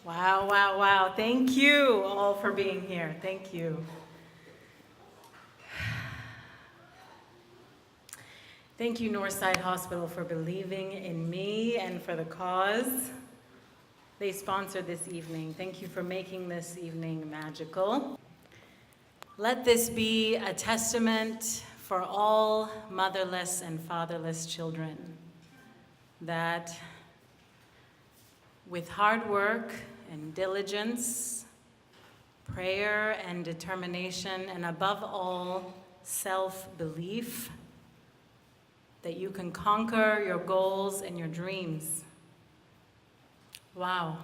Wow, wow, wow. Thank you all for being here. Thank you. Thank you, Northside Hospital, for believing in me and for the cause they sponsored this evening. Thank you for making this evening magical. Let this be a testament for all motherless and fatherless children that with hard work and diligence, prayer and determination, and above all, self-belief, that you can conquer your goals and your dreams. Wow.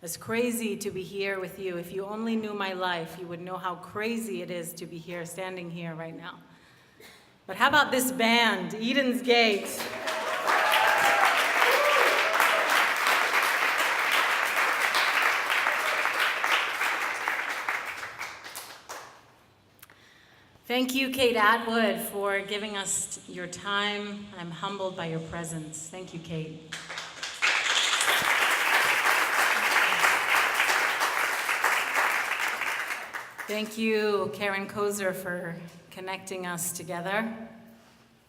It's crazy to be here with you. If you only knew my life, you would know how crazy it is to be here, standing here right now. But how about this band, Eden's Gate? Thank you, Kate Atwood, for giving us your time. I'm humbled by your presence. Thank you, Kate. Thank you, Karen Kozer, for connecting us together.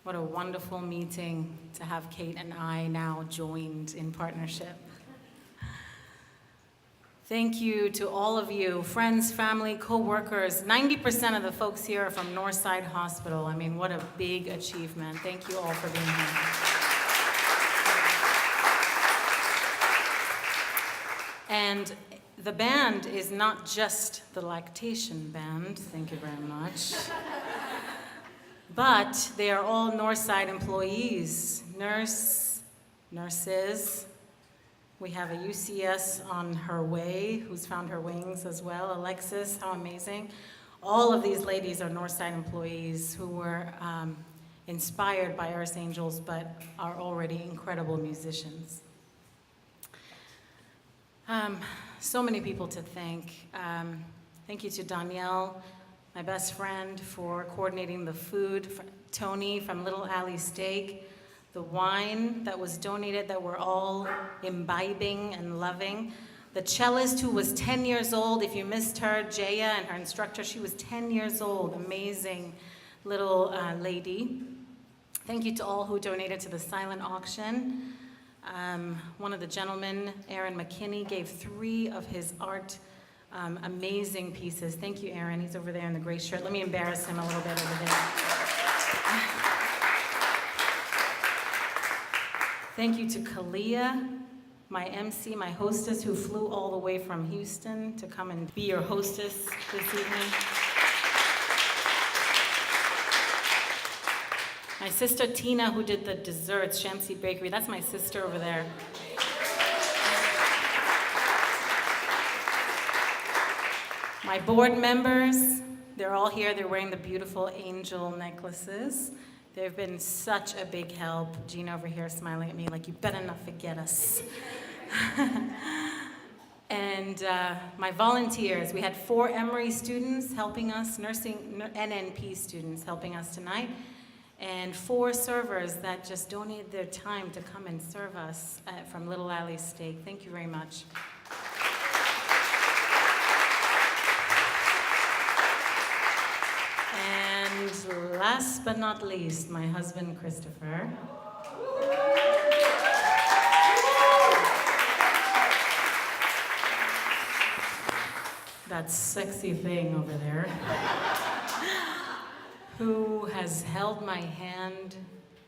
What a wonderful meeting to have Kate and I now joined in partnership. Thank you to all of you, friends, family, co-workers. 90% of the folks here are from Northside Hospital. I mean, what a big achievement. Thank you all for being here. And the band is not just the lactation band, thank you very much, but they are all Northside employees, nurses. We have a UCS on her way, who's found her wings as well. Alexis, how amazing. All of these ladies are Northside employees who were inspired by Earth Angels, but are already incredible musicians. So many people to thank. Thank you to Danielle, my best friend, for coordinating the food. Tony from Little Alley Steak. The wine that was donated that we're all imbibing and loving. The cellist who was 10 years old, if you missed her, Jaya and her instructor, she was 10 years old, amazing little lady. Thank you to all who donated to the silent auction. One of the gentlemen, Aaron McKinney, gave 3 of his art amazing pieces. Thank you, Aaron, he's over there in the gray shirt. Let me embarrass him a little bit over there. Thank you to Kalia, my MC, my hostess, who flew all the way from Houston to come and be your hostess this evening. My sister Tina, who did the desserts, Shamsi Bakery. That's my sister over there. My board members, they're all here. They're wearing the beautiful angel necklaces. They've been such a big help. Gina over here smiling at me like, you better not forget us. And my volunteers, we had 4 Emory students helping us, nursing NNP students helping us tonight, and 4 servers that just donated their time to come and serve us from Little Alley Steak. Thank you very much. And last but not least, my husband, Christopher. That sexy thing over there, who has held my hand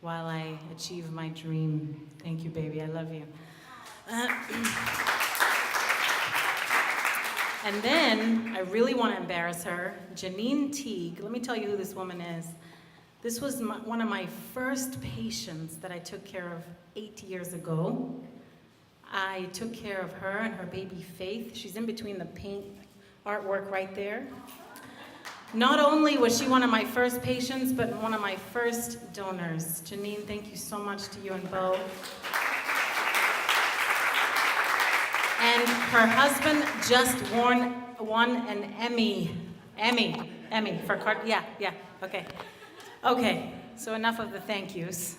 while I achieve my dream. Thank you, baby, I love you. And then, I really want to embarrass her, Janine Teague. Let me tell you who this woman is. This was one of my first patients that I took care of 8 years ago. I took care of her and her baby Faith. She's in between the paint artwork right there. Not only was she one of my first patients, but one of my first donors. Janine, thank you so much to you and Bo. And her husband just won an Emmy for okay. Okay, so enough of the thank yous.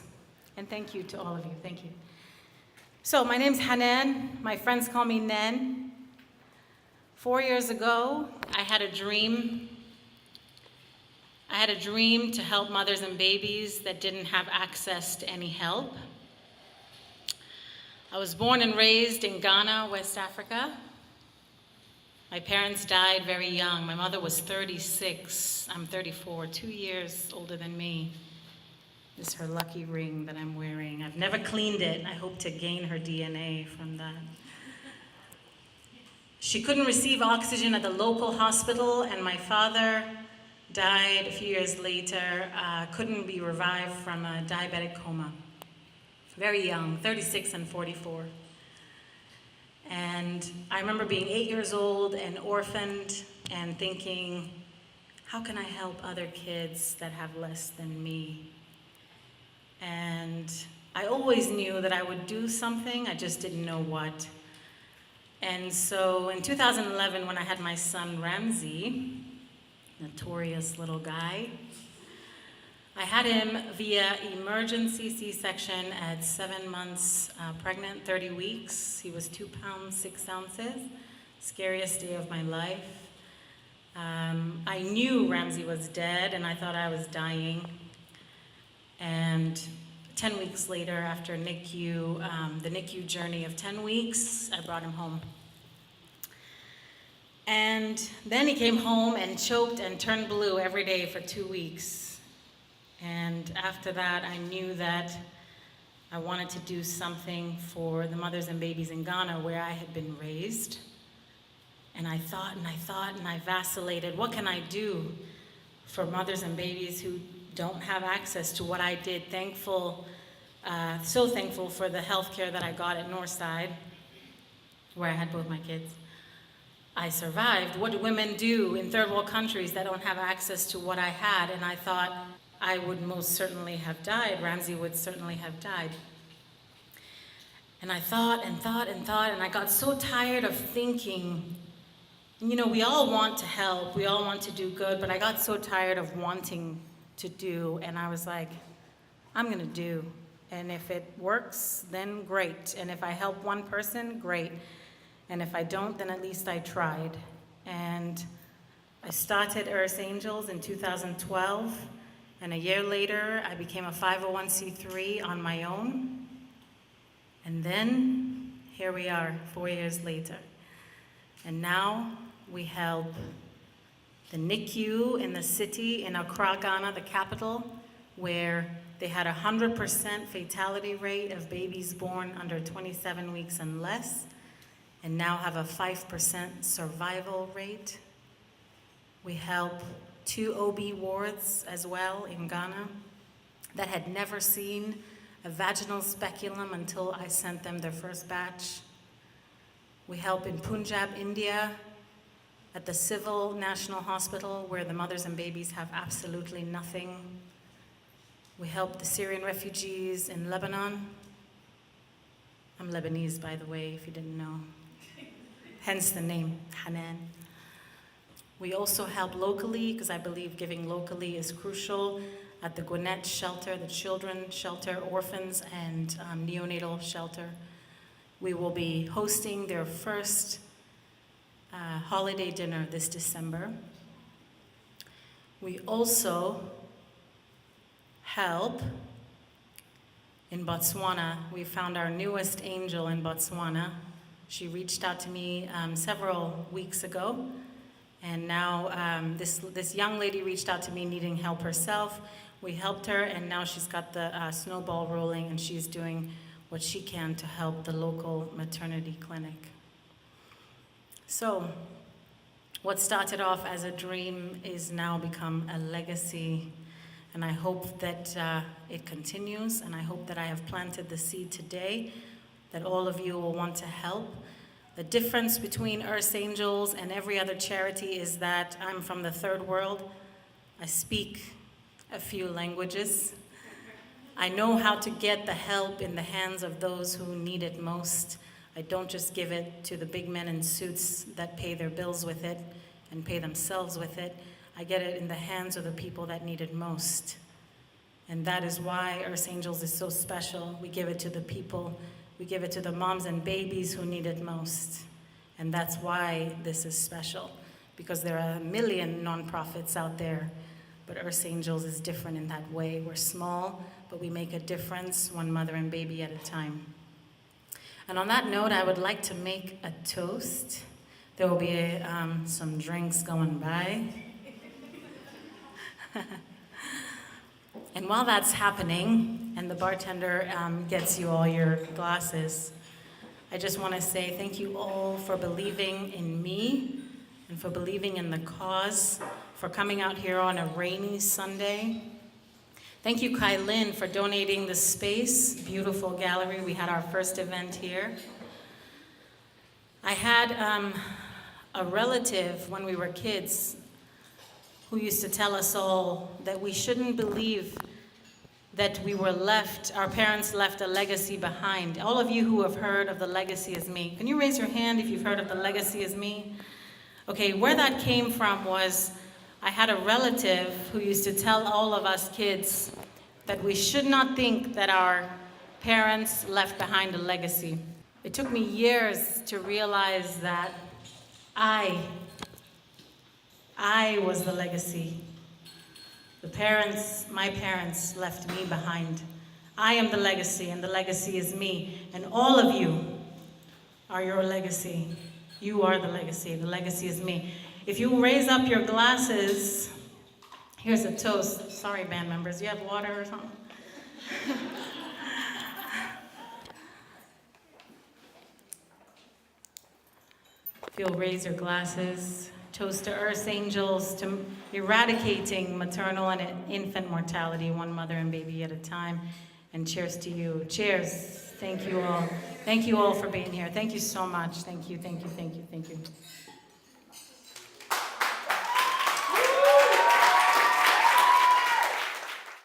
And thank you to all of you, thank you. So my name's Hanan. My friends call me Nen. 4 years ago, I had a dream. I had a dream to help mothers and babies that didn't have access to any help. I was born and raised in Ghana, West Africa. My parents died very young. My mother was 36. I'm 34, 2 years older than me. This is her lucky ring that I'm wearing. I've never cleaned it. I hope to gain her DNA from that. She couldn't receive oxygen at the local hospital, and my father died a few years later, couldn't be revived from a diabetic coma. Very young, 36 and 44. And I remember being 8 years old and orphaned and thinking, how can I help other kids that have less than me? And I always knew that I would do something, I just didn't know what. And so in 2011, when I had my son Ramsey, notorious little guy, I had him via emergency C-section at 7 months pregnant, 30 weeks. He was 2 pounds, 6 ounces. Scariest day of my life. I knew Ramsey was dead and I thought I was dying. And 10 weeks later, after NICU, the NICU journey of 10 weeks, I brought him home. And then he came home and choked and turned blue every day for 2 weeks. And after that, I knew that I wanted to do something for the mothers and babies in Ghana where I had been raised. And I thought and I thought and I vacillated. What can I do for mothers and babies who don't have access to what I did? So thankful for the health care that I got at Northside, where I had both my kids. I survived. What do women do in third world countries that don't have access to what I had? And I thought I would most certainly have died. Ramsey would certainly have died. And I thought and thought and thought, and I got so tired of thinking. You know, we all want to help, we all want to do good, but I got so tired of wanting to do, and I was like, I'm gonna do. And if it works, then great. And if I help one person, great. And if I don't, then at least I tried. And I started Earth Angels in 2012, and a year later, I became a 501c3 on my own. And then, here we are, 4 years later. And now, we help the NICU in the city, in Accra, Ghana, the capital, where they had a 100% fatality rate of babies born under 27 weeks and less, and now have a 5% survival rate. We help 2 OB wards as well in Ghana that had never seen a vaginal speculum until I sent them their first batch. We help in Punjab, India, at the Civil National Hospital, where the mothers and babies have absolutely nothing. We help the Syrian refugees in Lebanon. I'm Lebanese, by the way, if you didn't know. Hence the name, Hanan. We also help locally, because I believe giving locally is crucial, at the Gwinnett shelter, the children's shelter, orphans, and neonatal shelter. We will be hosting their first holiday dinner this December. We also help in Botswana. We found our newest angel in Botswana. She reached out to me several weeks ago, and now this young lady reached out to me needing help herself. We helped her, and now she's got the snowball rolling, and she's doing what she can to help the local maternity clinic. So, what started off as a dream is now become a legacy, and I hope that it continues, and I hope that I have planted the seed today that all of you will want to help. The difference between Earth Angels and every other charity is that I'm from the third world. I speak a few languages. I know how to get the help in the hands of those who need it most. I don't just give it to the big men in suits that pay their bills with it and pay themselves with it. I get it in the hands of the people that need it most. And that is why Earth Angels is so special. We give it to the people We give it to the moms and babies who need it most. And that's why this is special, because there are a million nonprofits out there, but Earth Angels is different in that way. We're small, but we make a difference, one mother and baby at a time. And on that note, I would like to make a toast. There will be some drinks going by. And while that's happening, and the bartender gets you all your glasses, I just want to say thank you all for believing in me and for believing in the cause, for coming out here on a rainy Sunday. Thank you, Kai Lin, for donating the space, beautiful gallery. We had our first event here. I had a relative when we were kids who used to tell us all that we shouldn't believe that we were left, our parents left a legacy behind. All of you who have heard of The Legacy Is Me, can you raise your hand if you've heard of The Legacy Is Me? Okay, where that came from was, I had a relative who used to tell all of us kids that we should not think that our parents left behind a legacy. It took me years to realize that I was the legacy. My parents left me behind. I am the legacy, and the legacy is me. And all of you are your legacy. You are the legacy is me. If you raise up your glasses, here's a toast. Sorry, band members, you have water or something? If you'll raise your glasses, toast to Earth Angels, to eradicating maternal and infant mortality, one mother and baby at a time. And cheers to you. Cheers. Thank you all. Thank you all for being here. Thank you so much. Thank you, thank you, thank you, thank you.